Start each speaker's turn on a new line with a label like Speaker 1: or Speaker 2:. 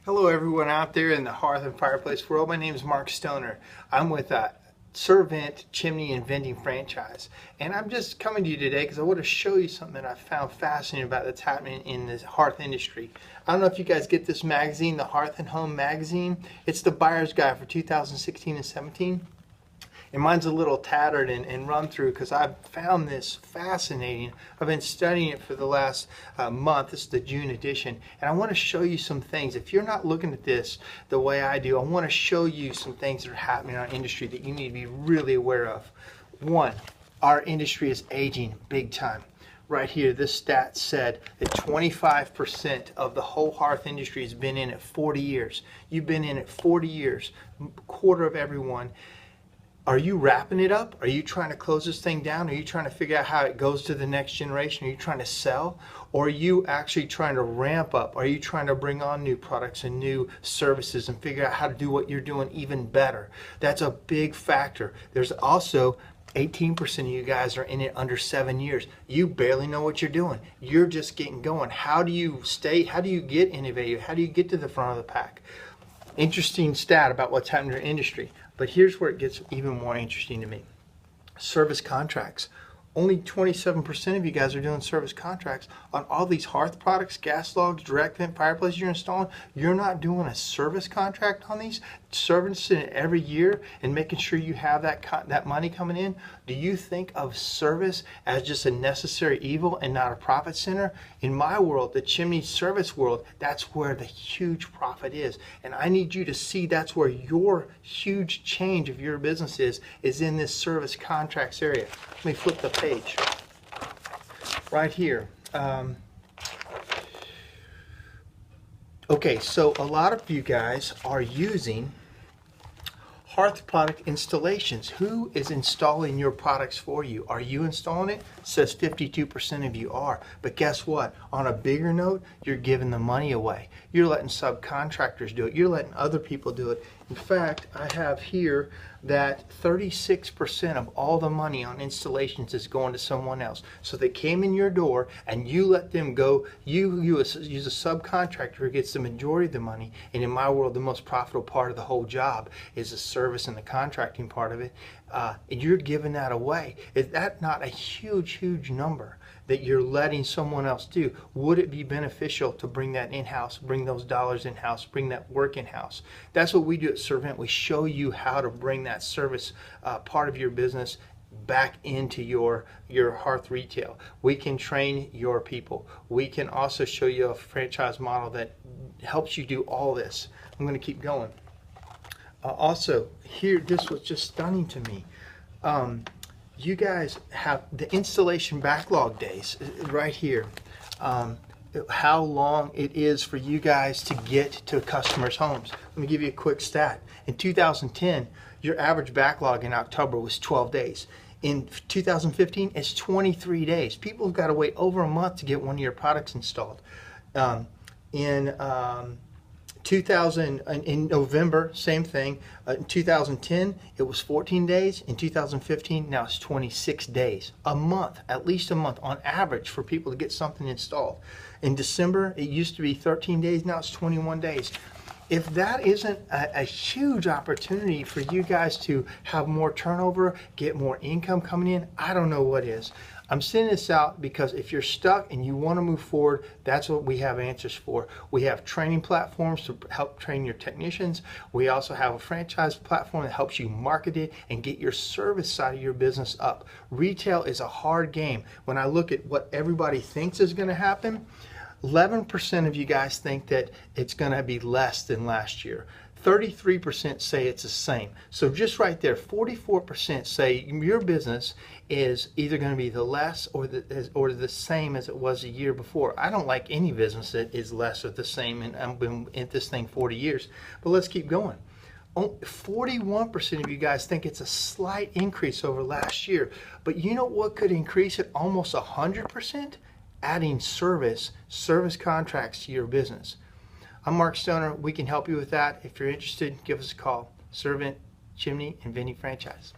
Speaker 1: Hello everyone out there in the hearth and fireplace world. My name is Mark Stoner. I'm with Servant Chimney and Vending Franchise, and I'm just coming to you today because I want to show you something that I found fascinating about that's happening in the hearth industry. I don't know if you guys get this magazine, the Hearth and Home magazine. It's the buyer's guide for 2016 and 17. And mine's a little tattered and run through because I've found this fascinating. I've been studying it for the last month. This is the June edition. And I want to show you some things. If you're not looking at this the way I do, I want to show you some things that are happening in our industry that you need to be really aware of. One, our industry is aging big time. Right here, this stat said that 25% of the whole hearth industry has been in it 40 years. You've been in it 40 years, a quarter of everyone. Are you wrapping it up? Are you trying to close this thing down? Are you trying to figure out how it goes to the next generation? Are you trying to sell? Or are you actually trying to ramp up? Are you trying to bring on new products and new services and figure out how to do what you're doing even better? That's a big factor. There's also 18% of you guys are in it under 7 years. You barely know what you're doing. You're just getting going. How do you stay? How do you get innovative? How do you get to the front of the pack? Interesting stat about what's happening in your industry. But here's where it gets even more interesting to me. Service contracts. Only 27% of you guys are doing service contracts on all these hearth products, gas logs, direct vent fireplaces you're installing. You're not doing a service contract on these, servicing it every year and making sure you have that money coming in. Do you think of service as just a necessary evil and not a profit center? In my world, the chimney service world, that's where the huge profit is. And I need you to see that's where your huge change of your business is in this service contracts area. Let me flip the page right here. Okay, so a lot of you guys are using hearth product installations. Who is installing your products for you? Are you installing it? It says 52% of you are. But guess what? On a bigger note, you're giving the money away. You're letting subcontractors do it. You're letting other people do it. In fact, I have here that 36% of all the money on installations is going to someone else. So they came in your door and you let them go. You use a subcontractor who gets the majority of the money. And in my world, the most profitable part of the whole job is the service and the contracting part of it. And you're giving that away. Is that not a huge number that you're letting someone else do? Would it be beneficial to bring that in-house, bring those dollars in-house, bring that work in-house? That's what we do at Servant. We show you how to bring that service part of your business back into your hearth retail. We can train your people. We can also show you a franchise model that helps you do all this. I'm going to keep going. Also, here, this was just stunning to me. You guys have the installation backlog days right here. How long it is for you guys to get to customers' homes. Let me give you a quick stat. In 2010, your average backlog in October was 12 days. In 2015, it's 23 days. People have got to wait over a month to get one of your products installed. In November, same thing. In 2010, it was 14 days. In 2015, now it's 26 days. A month, at least a month on average for people to get something installed. In December, it used to be 13 days. Now it's 21 days. If that isn't a huge opportunity for you guys to have more turnover, get more income coming in, I don't know what is. I'm sending this out because if you're stuck and you want to move forward, that's what we have answers for. We have training platforms to help train your technicians. We also have a franchise platform that helps you market it and get your service side of your business up. Retail is a hard game. When I look at what everybody thinks is going to happen, 11% of you guys think that it's going to be less than last year. 33% say it's the same. So just right there, 44% say your business is either going to be the less or the same as it was a year before. I don't like any business that is less or the same, and I've been in this thing 40 years. But let's keep going. 41% of you guys think it's a slight increase over last year. But you know what could increase it almost 100%? Adding service contracts to your business. I'm Mark Stoner. We can help you with that. If you're interested, give us a call. Servant, Chimney, and Vending Franchise.